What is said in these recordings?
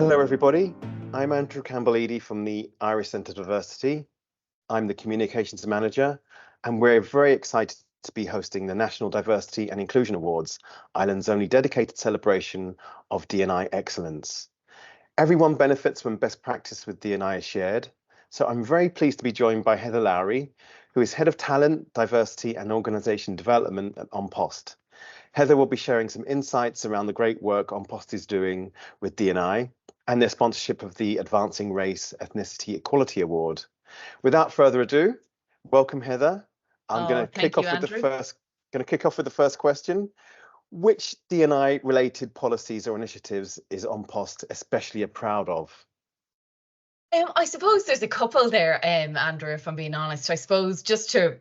Hello, everybody. I'm Andrew Campbell-Eady from the Irish Centre for Diversity. I'm the Communications Manager, and we're very excited to be hosting the National Diversity and Inclusion Awards, Ireland's only dedicated celebration of D&I excellence. Everyone benefits when best practice with D&I is shared, so I'm very pleased to be joined by Heather Lowry, who is Head of Talent, Diversity and Organisation Development at An Post. Heather will be sharing some insights around the great work An Post is doing with D&I and their sponsorship of the Advancing Race, Ethnicity, Equality Award. Without further ado, welcome, Heather. I'm going to kick off with the first question. Which D&I related policies or initiatives is An Post especially proud of? I suppose there's a couple there, Andrew, if I'm being honest. I suppose just to,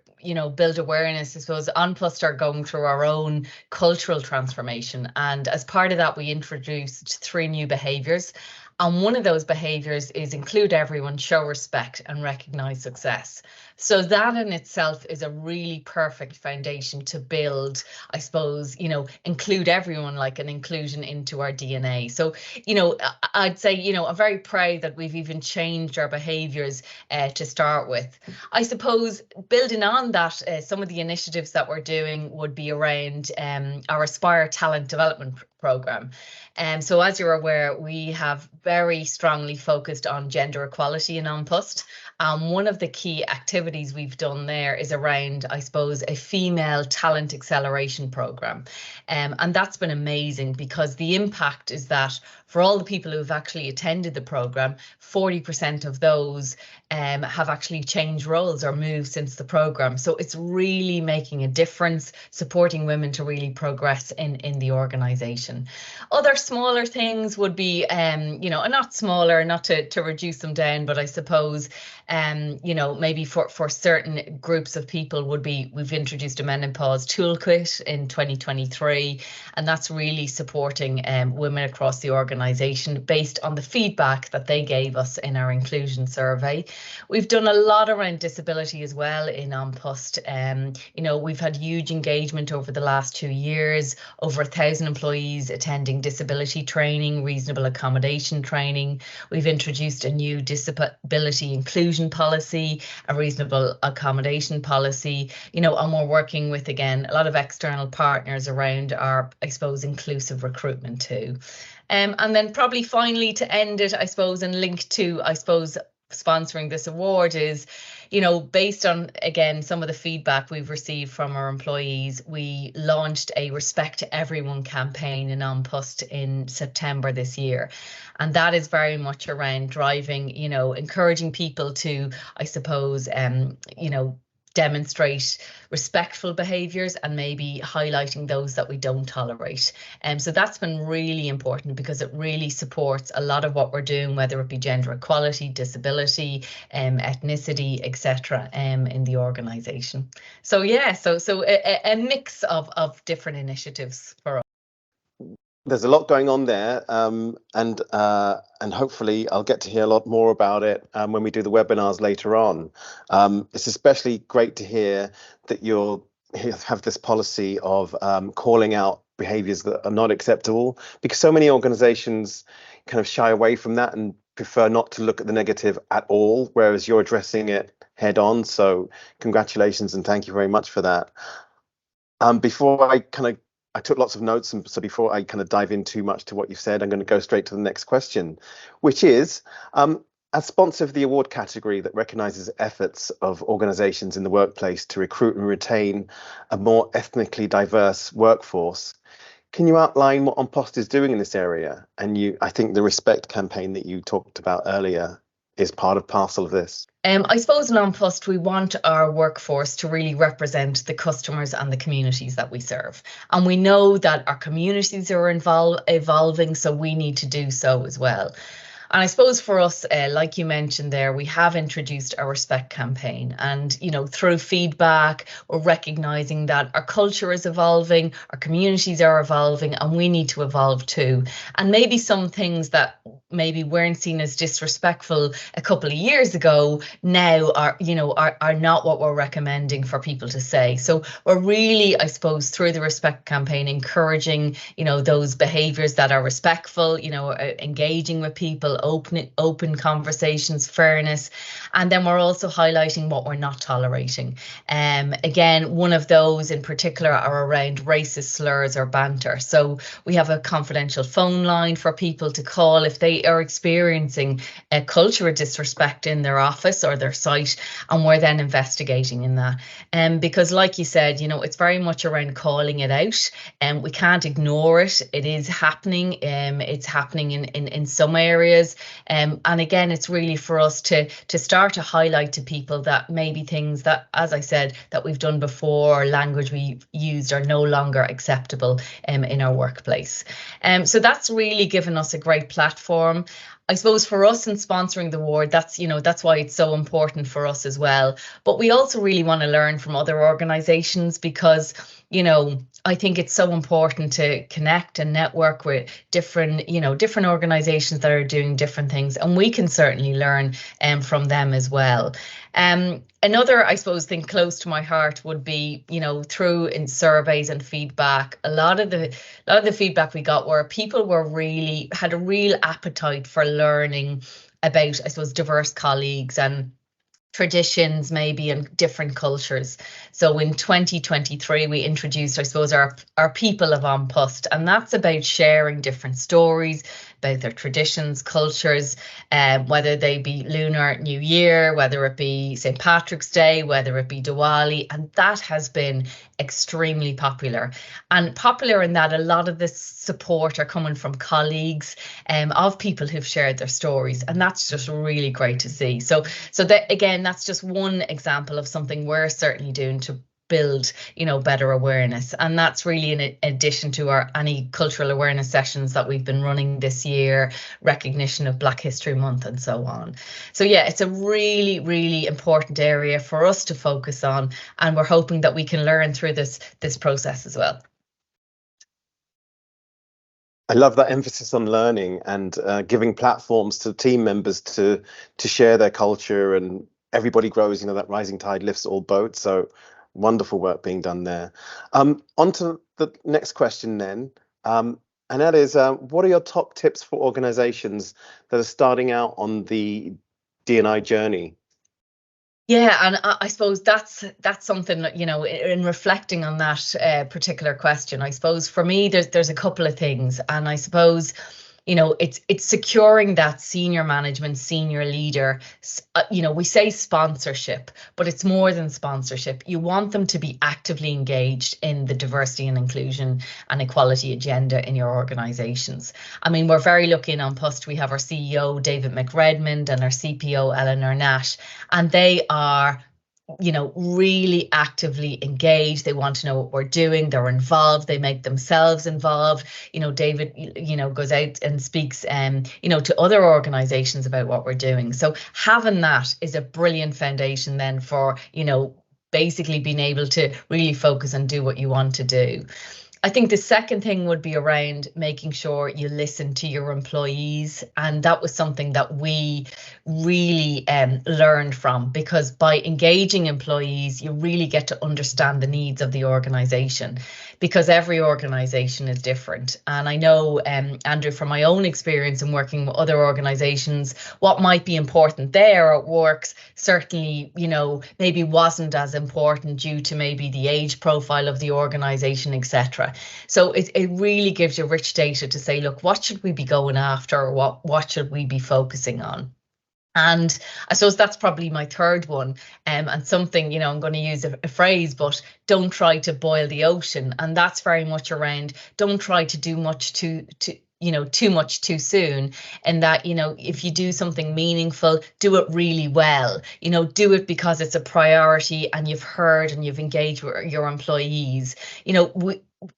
build awareness, I suppose An Post are going through our own cultural transformation. And as part of that, we introduced 3 new behaviours. And one of those behaviours is include everyone, show respect and recognise success. So that in itself is a really perfect foundation to build, I suppose, include everyone, like an inclusion into our DNA. So, I'd say, I'm very proud that we've even changed our behaviours to start with. I suppose building on that, some of the initiatives that we're doing would be around our Aspire Talent Development Programme. So as you're aware, we have very strongly focused on gender equality in An Post. One of the key activities we've done there is around, I suppose, a female talent acceleration programme. And that's been amazing because the impact is that for all the people who've actually attended the programme, 40% of those have actually changed roles or moved since the programme. So it's really making a difference, supporting women to really progress in the organisation. Other smaller things would be, not smaller, not to reduce them down, but I suppose, maybe for certain groups of people would be, we've introduced a menopause toolkit in 2023, and that's really supporting women across the organisation based on the feedback that they gave us in our inclusion survey. We've done a lot around disability as well in An Post. We've had huge engagement over the last 2 years, over 1,000 employees attending disability training, reasonable accommodation training. We've introduced a new disability inclusion policy, a reasonable accommodation policy, and we're working with, again, a lot of external partners around our, I suppose, inclusive recruitment too. And then probably finally to end it, I suppose, and link to, I suppose, sponsoring this award is, based on, again, some of the feedback we've received from our employees, we launched a Respect to Everyone campaign in An Post in September this year. And that is very much around driving, encouraging people to, I suppose, demonstrate respectful behaviours and maybe highlighting those that we don't tolerate. So that's been really important because it really supports a lot of what we're doing, whether it be gender equality, disability, ethnicity, etc. In the organisation. So yeah, so a mix of different initiatives for us. There's a lot going on there, and hopefully I'll get to hear a lot more about it when we do the webinars later on. It's especially great to hear that you'll have this policy of calling out behaviours that are not acceptable, because so many organisations kind of shy away from that and prefer not to look at the negative at all, whereas you're addressing it head on. So congratulations and thank you very much for that. I took lots of notes, and so before I kind of dive in too much to what you've said, I'm going to go straight to the next question, which is, as sponsor of the award category that recognises efforts of organisations in the workplace to recruit and retain a more ethnically diverse workforce, can you outline what An Post is doing in this area? And I think the Respect campaign that you talked about earlier is part and parcel of this. I suppose in An Post, we want our workforce to really represent the customers and the communities that we serve. And we know that our communities are evolving, so we need to do so as well. And I suppose for us, like you mentioned there, we have introduced a respect campaign. And, through feedback, we're recognizing that our culture is evolving, our communities are evolving, and we need to evolve too. And maybe some things that maybe weren't seen as disrespectful a couple of years ago now are not what we're recommending for people to say. So we're really, I suppose, through the respect campaign, encouraging, those behaviors that are respectful, engaging with people, open conversations, fairness. And then we're also highlighting what we're not tolerating. Again, one of those in particular are around racist slurs or banter. So we have a confidential phone line for people to call if they are experiencing a culture of disrespect in their office or their site, and we're then investigating in that. Because like you said, it's very much around calling it out, and we can't ignore it. It is happening. It's happening in some areas. And again, it's really for us to start to highlight to people that maybe things that, as I said, that we've done before, or language we've used are no longer acceptable in our workplace. So that's really given us a great platform. I suppose for us in sponsoring the award, that's why it's so important for us as well. But we also really want to learn from other organizations, because, I think it's so important to connect and network with different organizations that are doing different things, and we can certainly learn from them as well. Another, I suppose, thing close to my heart would be, through in surveys and feedback, a lot of the feedback we got were people had a real appetite for learning about, I suppose, diverse colleagues and traditions maybe and different cultures. So in 2023 we introduced, I suppose, our People of An Post, and that's about sharing different stories about their traditions, cultures, whether they be Lunar New Year, whether it be St. Patrick's Day, whether it be Diwali, and that has been extremely popular. And popular in that a lot of this support are coming from colleagues of people who've shared their stories, and that's just really great to see. So that, again, that's just one example of something we're certainly doing to build, better awareness. And that's really in addition to any cultural awareness sessions that we've been running this year, recognition of Black History Month and so on. So yeah, it's a really, really important area for us to focus on, and we're hoping that we can learn through this process as well. I love that emphasis on learning and giving platforms to team members to share their culture, and everybody grows. That rising tide lifts all boats. So wonderful work being done there. On to the next question then, and that is, what are your top tips for organizations that are starting out on the D&I journey? Yeah, and I suppose that's something that, in reflecting on that particular question, I suppose for me there's a couple of things, and I suppose it's securing that senior management, senior leader. We say sponsorship, but it's more than sponsorship. You want them to be actively engaged in the diversity and inclusion and equality agenda in your organizations. I mean, we're very lucky in An Post. We have our CEO, David McRedmond, and our CPO, Eleanor Nash, and they are really actively engaged. They want to know what we're doing. They're involved. They make themselves involved. David, goes out and speaks, to other organizations about what we're doing. So having that is a brilliant foundation then for, basically being able to really focus and do what you want to do. I think the second thing would be around making sure you listen to your employees. And that was something that we really learned from, because by engaging employees, you really get to understand the needs of the organization, because every organization is different. And I know, Andrew, from my own experience in working with other organizations, what might be important there at works certainly, maybe wasn't as important due to maybe the age profile of the organization, etc. So it really gives you rich data to say, look, what should we be going after, or what should we be focusing on? And I suppose that's probably my third one, and something, I'm going to use a phrase, but don't try to boil the ocean. And that's very much around, don't try to do much too much too soon. And that, if you do something meaningful, do it really well. Do it because it's a priority and you've heard and you've engaged with your employees.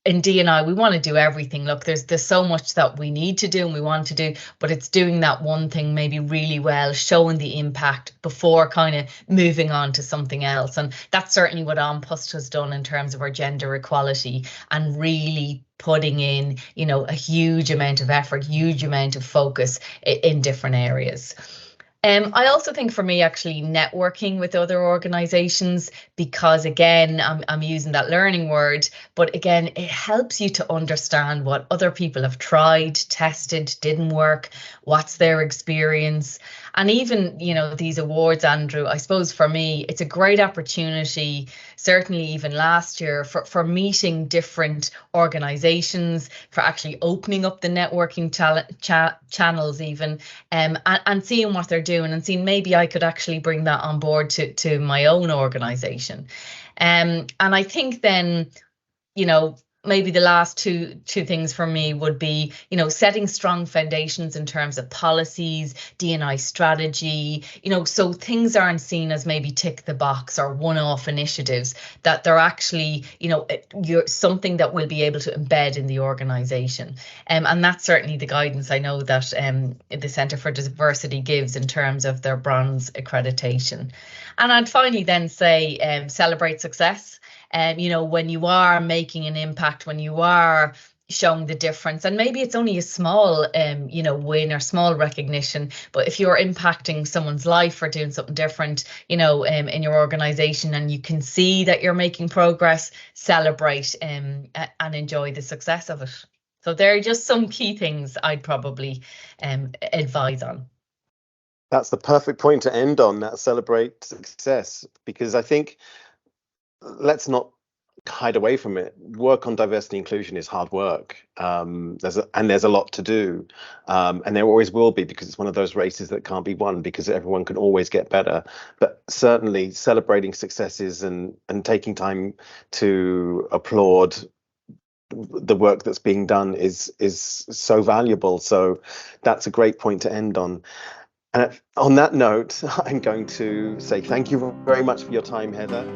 in D&I, we want to do everything. Look, there's so much that we need to do and we want to do, but it's doing that one thing maybe really well, showing the impact before kind of moving on to something else. And that's certainly what OnPost has done in terms of our gender equality, and really putting in, a huge amount of effort, huge amount of focus in different areas. I also think for me, actually, networking with other organizations, because again, I'm using that learning word, but again, it helps you to understand what other people have tried, tested, didn't work, what's their experience. And even, these awards, Andrew, I suppose for me, it's a great opportunity, certainly even last year, for meeting different organizations, for actually opening up the networking channels even, and seeing what they're doing, and seeing maybe I could actually bring that on board to my own organization. And I think then, maybe the last two things for me would be, setting strong foundations in terms of policies, D&I strategy, so things aren't seen as maybe tick the box or one-off initiatives, that they're actually, you're something that will be able to embed in the organization. And that's certainly the guidance I know that the Centre for Diversity gives in terms of their bronze accreditation. And I'd finally then say, celebrate success. When you are making an impact, when you are showing the difference, and maybe it's only a small, win or small recognition, but if you're impacting someone's life or doing something different, in your organization, and you can see that you're making progress, celebrate and enjoy the success of it. So there are just some key things I'd probably advise on. That's the perfect point to end on, that celebrate success, because I think, let's not hide away from it. Work on diversity and inclusion is hard work. There's a lot to do, and there always will be, because it's one of those races that can't be won, because everyone can always get better. But certainly celebrating successes and taking to applaud the work that's being done is so valuable. So that's a great point to end on. And on that note, I'm going to say thank you very much for your time, Heather.